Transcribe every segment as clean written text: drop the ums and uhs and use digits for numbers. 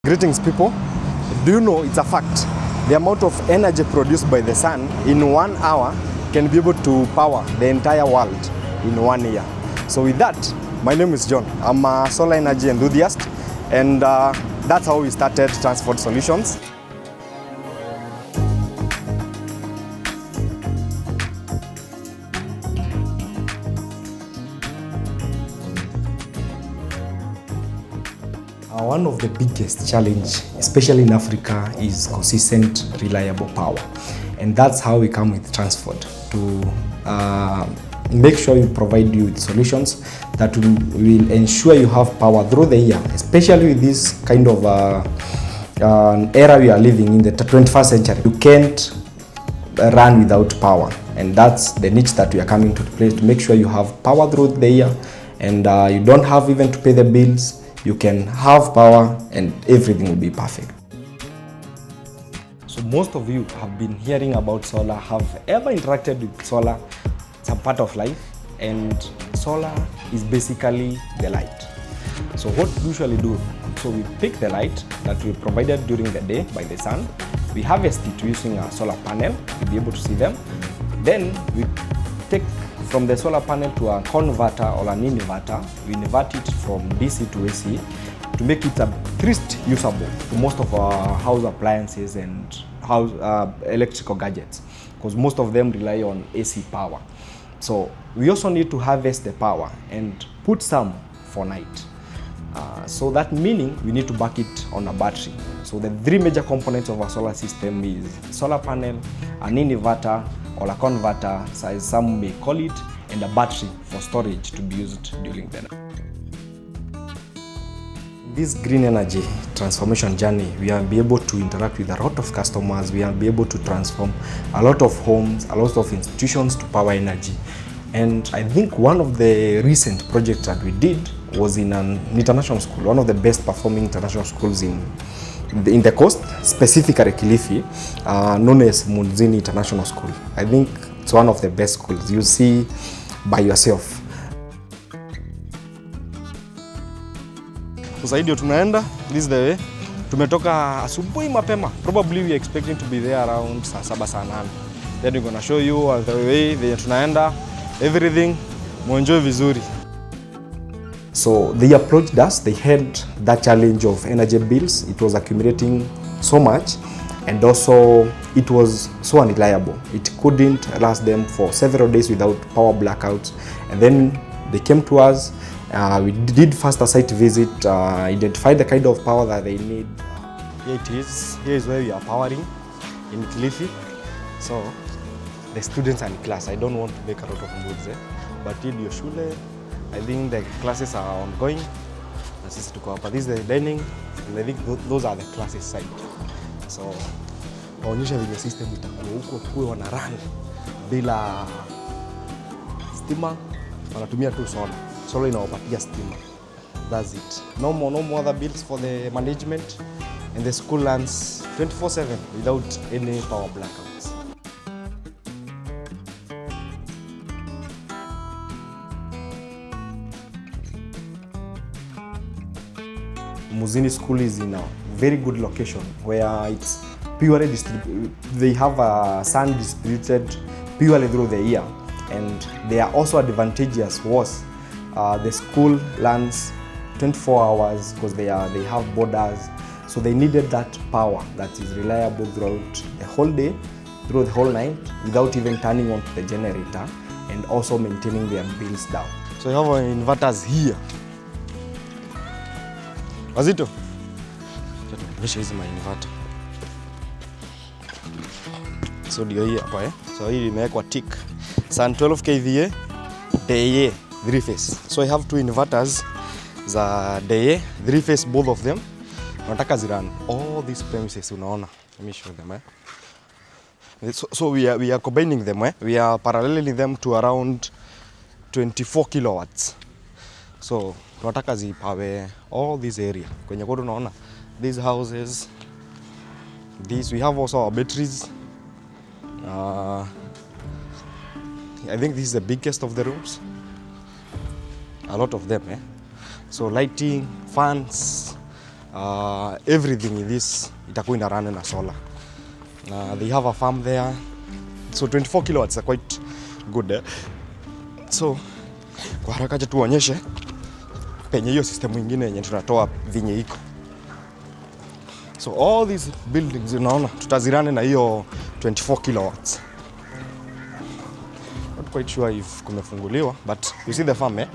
Greetings people. Do you know it's a fact? The amount of energy produced by the sun in 1 hour can be able to power the entire world in 1 year. So with that, my name is John. I'm a solar energy enthusiast, and that's how we started Transford Solutions. One of the biggest challenge, especially in Africa, is consistent, reliable power. And that's how we come with Transford, to make sure we provide you with solutions that will ensure you have power through the year, especially with this kind of era we are living in, the 21st century. You can't run without power. And that's the niche that we are coming to play, to make sure you have power through the year, and you don't have even to pay the bills. You can have power and everything will be perfect. So most of you have been hearing about solar, have ever interacted with solar. It's a part of life, and solar is basically the light. So what we usually do, so we pick the light that we provided during the day by the sun, we harvest it using a solar panel to be able to see them. Then we take from the solar panel to a converter or an inverter. We invert it from DC to AC to make it at least usable to most of our house appliances and house electrical gadgets, because most of them rely on AC power. So we also need to harvest the power and put some for night. So that meaning we need to back it on a battery. So the three major components of our solar system is solar panel, an inverter, or a converter, as some may call it, and a battery for storage to be used during the night. This green energy transformation journey, we will be able to interact with a lot of customers. We will be able to transform a lot of homes, a lot of institutions to power energy. And I think one of the recent projects that we did was in an international school, one of the best performing international schools in the coast, specifically Kilifi, known as Mudzini International School. I think it's one of the best schools you see by yourself. So zaidi tunaenda, this is the way. Tumetoka asubuhi mapema. Probably we are expecting to be there around saa 7 saa 8. Then we're gonna show you the way tunaenda, everything, muenjoy vizuri. So they approached us, they had that challenge of energy bills. It was accumulating so much, and also it was so unreliable. It couldn't last them for several days without power blackouts. And then they came to us, we did first a site visit, identified the kind of power that they need. Here it is, here is where we are powering in Kilifi. So the students are in class. I don't want to make a lot of moods, but in your shule, I think the classes are ongoing. This is the dining, and I think those are the classes side. So waonyesha vile system itakuwa huko, kuwe wana run bila stima, wanatumia tu solar. Solar inawapatia stima. That's it. No more other bills for the management, and the school runs 24/7 without any power blackouts. Mudzini School is in a very good location where it's purely distributed. They have a sun distributed purely through the year, and they are also advantageous was the school runs 24 hours because they have borders, so they needed that power that is reliable throughout the whole day, through the whole night, without even turning on the generator, and also maintaining their bills down. So you have our inverters here. Wazito, tuonyeshe hizi ma inverter. So ndio hii hapa So hii imewekwa tick. Sun 12 kVA, DA 3 phase. So I have two inverters za DA 3 phase, both of them. Nataka zirun all these premises, unaona. Let me show them. So we are combining them. We are paralleling them to around 24 kilowatts. So tunataka zipawe all this area. Kwenye kodo unaona these houses, we have also our batteries. I think this is the biggest of the rooms. A lot of them. So lighting, fans, everything in this itakuwa ina run na solar. They have a farm there, so 24 kilowatts are quite good eh? So kwa haraka acha tuonyeshe penye hiyo system nyingine yenye tunatoa vinye iko. So all these buildings unaona tutazirane na hiyo 24 kilowatts. Not quite sure if kumefunguliwa, but you see the farm eh?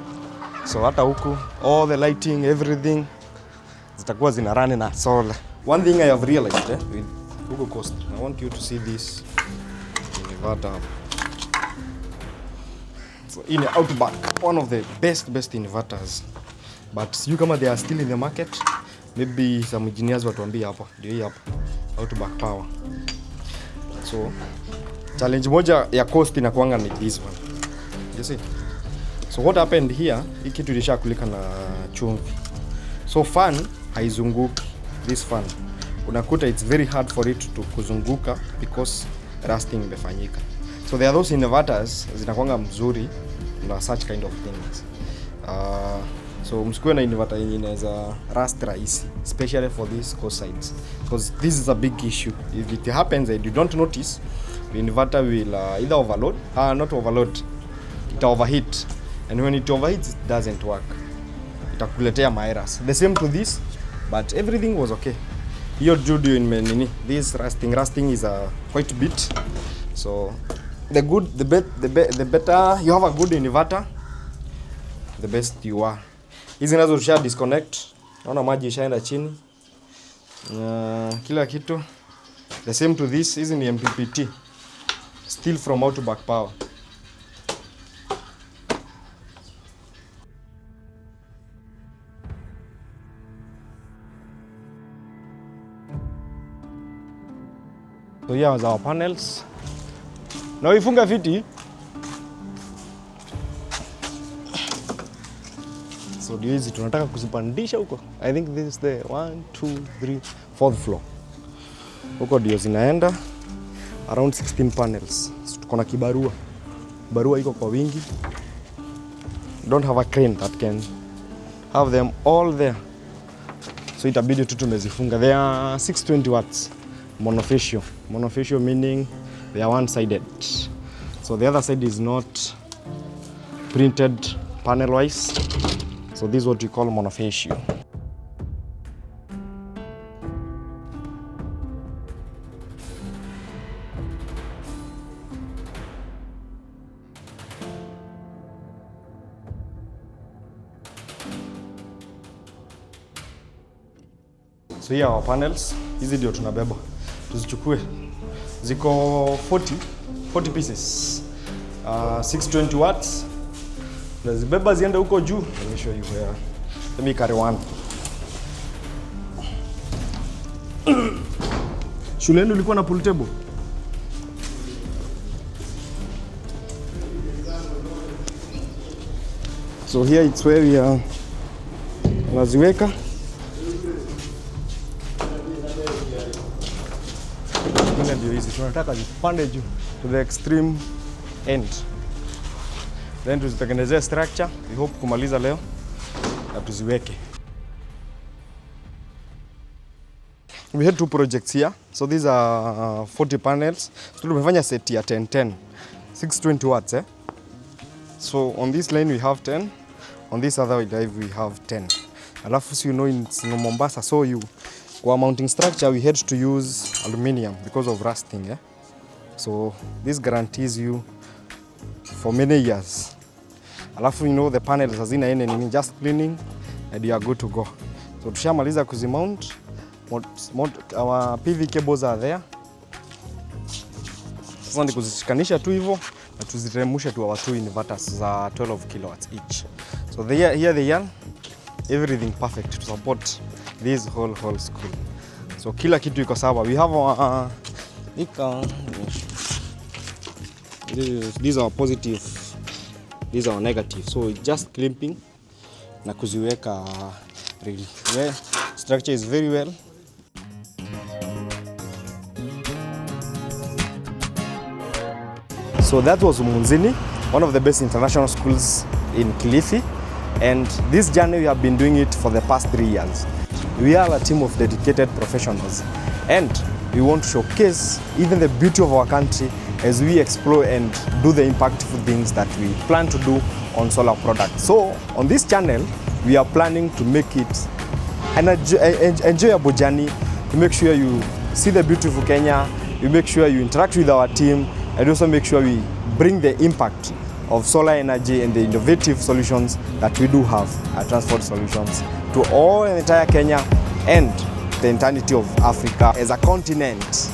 So hata huku all the lighting, everything zitakuwa zinarane na solar. One thing I have realized with Google Coast, I want you to see this inverter. So in the Outback, one of the best inverters. But you kama they are still in the market, maybe some engineers watuambie hapa, ndio hii hapa, Outback Power. So challenge moja ya cost inakuanga ni this one. You see? So what happened here, hii kitu ilishakulika na chumvi. So fan haizunguki, this fan. Unakuta it's very hard for it to kuzunguka because rusting imefanyika. So there are those inverters zinakuanga mzuri na such kind of things. So msikuwe na inverter yenye inaweza rust rahisi, especially for these coast sides, because this is a big issue. If it happens and you don't notice, the inverter will either overload, not overload, it overheat, and when it overheats it doesn't work. Itakuletea virus. The same to this, but everything was okay. Hiyo judo in nini, this rusting is quite a bit. So the better you have a good inverter, the best you are. Hizi nazo tusha disconnect. Naona maji ishaenda chini. Kila kitu. The same to this, hizi ni MPPT. Still from Outback Power. So here are our panels. Na ifunga fiti. So ndio hizi tunataka kuzipandisha huko. I think this is the 1 2 3 4th floor. Huko ndio zinaenda around 16 panels. So tuko na kibarua. Barua iko kwa wingi. Don't have a crane that can have them all there. So itabidi tu tumezifunga. They are 620 watts monofacial. Monofacial meaning they are one-sided. So the other side is not printed panel-wise. So this is what we call monofacial. So here are our panels. Hizi ndio tunabeba. Tuzichukue. Ziko 40 pieces. 620 watts. Nazibeba ziende huko juu. Let me show you where. Let me carry one. Shule yenu ilikuwa na pool table? So here it's where we are. Naziweka. Ndio hizi tunataka zipande juu to the extreme end. Then tuzitengenezea structure. We hope kumaliza leo na tuziweke. We had 2 projects here. So these are 40 panels. So tumefanya set ya 10 620 watts eh. So on this line we have 10, on this other line we have 10. Alafu you know in Mombasa, so you for mounting structure we had to use aluminium because of rusting eh? So this guarantees you for many years. Alafu you know the panels hazina any, just cleaning and you are good to go. So tushamaliza kuzimount. Our PV cables are there. Sasa ni kuzishikanisha tu hivyo na tuziremusha tu our 2 inverters za 12 kilowatts each. So here they are, everything perfect to support this whole school. So kila kitu iko sawa. We have our these are positive, these are negative. So just clamping na kuziweka really. The structure is very well. So that was Mudzini, one of the best international schools in Kilifi, and this journey we have been doing it for the past 3 years. we are a team of dedicated professionals, and we want to showcase even the beauty of our country as we explore and do the impactful things that we plan to do on solar products. So on this channel, we are planning to make it an enjoyable journey, to make sure you see the beautiful Kenya, we make sure you interact with our team, and also make sure we bring the impact of solar energy and the innovative solutions that we do have at Transford Solutions to all entire Kenya and the entirety of Africa as a continent.